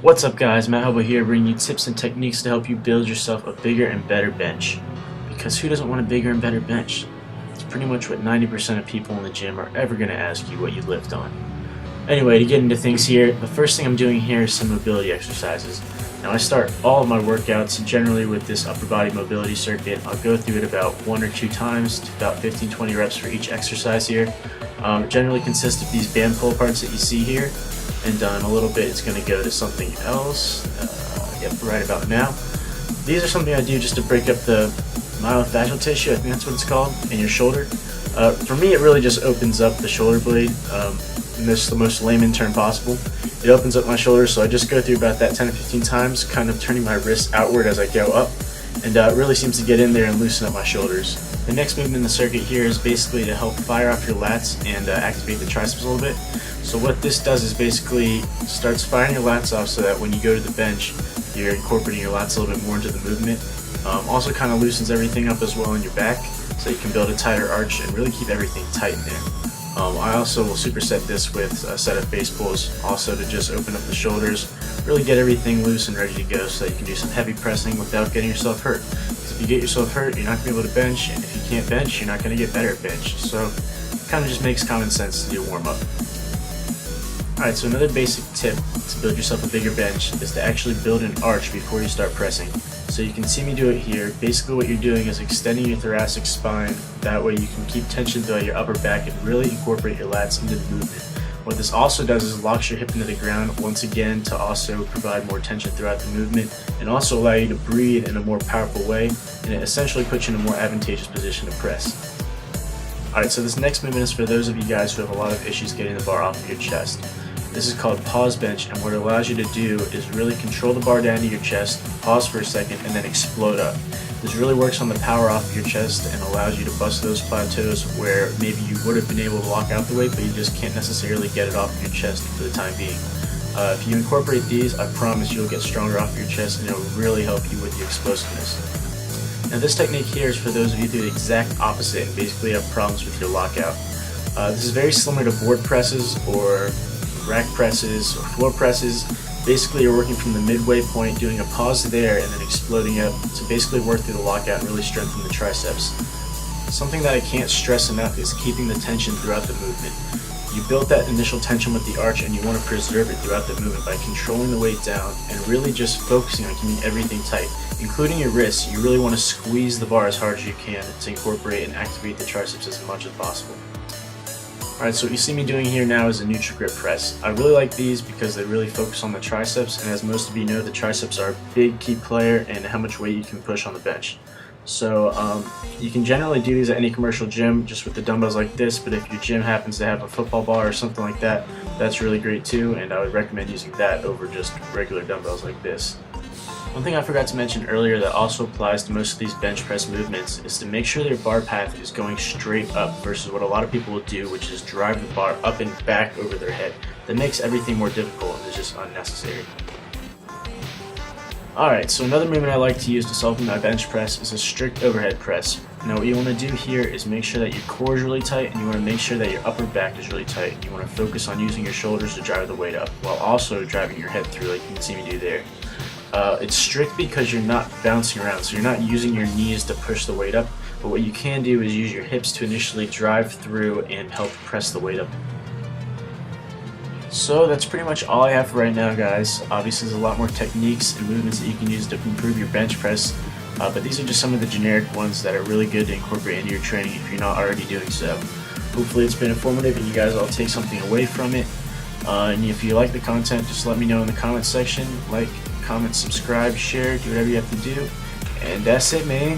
What's up guys, Matt Hobo here, bringing you tips and techniques to help you build yourself a bigger and better bench. Because who doesn't want a bigger and better bench? It's pretty much what 90% of people in the gym are ever going to ask you what you lift on. Anyway, to get into things here, the first thing I'm doing here is some mobility exercises. Now I start all of my workouts generally with this upper body mobility circuit. I'll go through it about 1 or 2 times to about 15-20 reps for each exercise here. It generally consists of these band pull parts that you see here. And in a little bit it's going to go to something else, right about now. These are something I do just to break up the myofascial tissue, I think that's what it's called, in your shoulder. For me it really just opens up the shoulder blade, in this the most layman term possible. It opens up my shoulder, so I just go through about that 10 or 15 times, kind of turning my wrists outward as I go up, and it really seems to get in there and loosen up my shoulders. The next movement in the circuit here is basically to help fire off your lats and activate the triceps a little bit. So what this does is basically starts firing your lats off so that when you go to the bench, you're incorporating your lats a little bit more into the movement. Also kind of loosens everything up as well in your back, so you can build a tighter arch and really keep everything tight in there. I also will superset this with a set of base pulls, also to just open up the shoulders, really get everything loose and ready to go so that you can do some heavy pressing without getting yourself hurt. Because if you get yourself hurt, you're not going to be able to bench, and if you can't bench, you're not going to get better at bench. So it kind of just makes common sense to do a warm-up. Alright, so another basic tip to build yourself a bigger bench is to actually build an arch before you start pressing. So you can see me do it here. Basically what you're doing is extending your thoracic spine. That way you can keep tension throughout your upper back and really incorporate your lats into the movement. What this also does is locks your hip into the ground once again to also provide more tension throughout the movement and also allow you to breathe in a more powerful way, and it essentially puts you in a more advantageous position to press. Alright, so this next movement is for those of you guys who have a lot of issues getting the bar off of your chest. This is called pause bench, and what it allows you to do is really control the bar down to your chest, pause for a second, and then explode up. This really works on the power off of your chest and allows you to bust those plateaus where maybe you would have been able to lock out the weight, but you just can't necessarily get it off of your chest for the time being. If you incorporate these, I promise you'll get stronger off your chest, and it'll really help you with the explosiveness. Now this technique here is for those of you who do the exact opposite and basically have problems with your lockout. This is very similar to board presses or rack presses or floor presses. Basically you're working from the midway point, doing a pause there and then exploding up to basically work through the lockout and really strengthen the triceps. Something that I can't stress enough is keeping the tension throughout the movement. You built that initial tension with the arch and you want to preserve it throughout the movement by controlling the weight down and really just focusing on keeping everything tight, including your wrists. You really want to squeeze the bar as hard as you can to incorporate and activate the triceps as much as possible. Alright, so what you see me doing here now is a neutral grip press. I really like these because they really focus on the triceps, and as most of you know, the triceps are a big key player in how much weight you can push on the bench. So you can generally do these at any commercial gym just with the dumbbells like this, but if your gym happens to have a football bar or something like that, that's really great too, and I would recommend using that over just regular dumbbells like this. One thing I forgot to mention earlier that also applies to most of these bench press movements is to make sure their bar path is going straight up versus what a lot of people will do, which is drive the bar up and back over their head. That makes everything more difficult and is just unnecessary. Alright, so another movement I like to use to supplement my bench press is a strict overhead press. Now what you want to do here is make sure that your core is really tight, and you want to make sure that your upper back is really tight. You want to focus on using your shoulders to drive the weight up while also driving your head through like you can see me do there. It's strict because you're not bouncing around, so you're not using your knees to push the weight up, but what you can do is use your hips to initially drive through and help press the weight up. So that's pretty much all I have for right now, guys. Obviously there's a lot more techniques and movements that you can use to improve your bench press, but these are just some of the generic ones that are really good to incorporate into your training if you're not already doing so. Hopefully it's been informative and you guys all take something away from it. And if you like the content, just let me know in the comments section. Like, comment, subscribe, share, do whatever you have to do. And that's it, man.